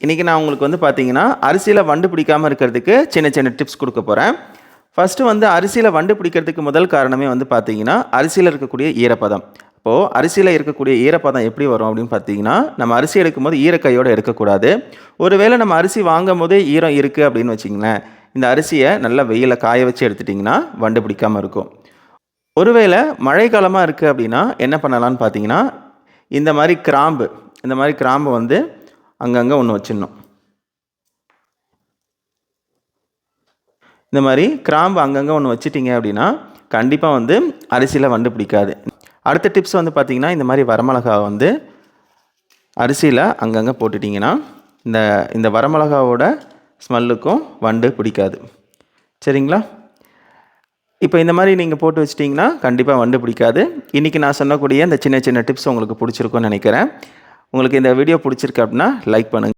இன்றைக்கி நான் உங்களுக்கு வந்து பார்த்தீங்கன்னா அரிசியில் வண்டு பிடிக்காமல் இருக்கிறதுக்கு சின்ன சின்ன டிப்ஸ் கொடுக்க போகிறேன். ஃபஸ்ட்டு வந்து அரிசியில் வண்டு பிடிக்கிறதுக்கு முதல் காரணமே வந்து பார்த்தீங்கன்னா அரிசியில் இருக்கக்கூடிய ஈரப்பதம். இப்போது அரிசியில் இருக்கக்கூடிய ஈரப்பதம் எப்படி வரும் அப்படின்னு பார்த்தீங்கன்னா, நம்ம அரிசி எடுக்கும்போது ஈரக்கையோடு எடுக்கக்கூடாது. ஒருவேளை நம்ம அரிசி வாங்கும் போதே ஈரம் இருக்குது அப்படின்னு வச்சிங்களேன், இந்த அரிசியை நல்லா வெயிலில் காய வச்சு எடுத்துட்டிங்கன்னா வண்டு பிடிக்காமல் இருக்கும். ஒருவேளை மழை காலமாக இருக்குது அப்படின்னா என்ன பண்ணலான்னு பார்த்தீங்கன்னா, இந்த மாதிரி கிராம்பு வந்து அங்கங்கே ஒன்று வச்சிடணும். இந்த மாதிரி கிராம்பு அங்கங்கே ஒன்று வச்சிட்டிங்க அப்படின்னா கண்டிப்பாக வந்து அரிசியில் வண்டு பிடிக்காது. அடுத்த டிப்ஸ் வந்து பார்த்திங்கன்னா, இந்த மாதிரி வரமிளகாவை வந்து அரிசியில் அங்கங்கே போட்டுட்டிங்கன்னா இந்த வரமிளகாவோட ஸ்மெல்லுக்கும் வண்டு பிடிக்காது. சரிங்களா? இப்போ இந்த மாதிரி நீங்கள் போட்டு வச்சிட்டிங்கன்னா கண்டிப்பாக வண்டு பிடிக்காது. இன்றைக்கி நான் சொன்னக்கூடிய இந்த சின்ன சின்ன டிப்ஸ் உங்களுக்கு பிடிச்சிருக்குன்னு நினைக்கிறேன். உங்களுக்கு இந்த வீடியோ பிடிச்சிருக்கு அப்படின்னா லைக் பண்ணுங்கள்.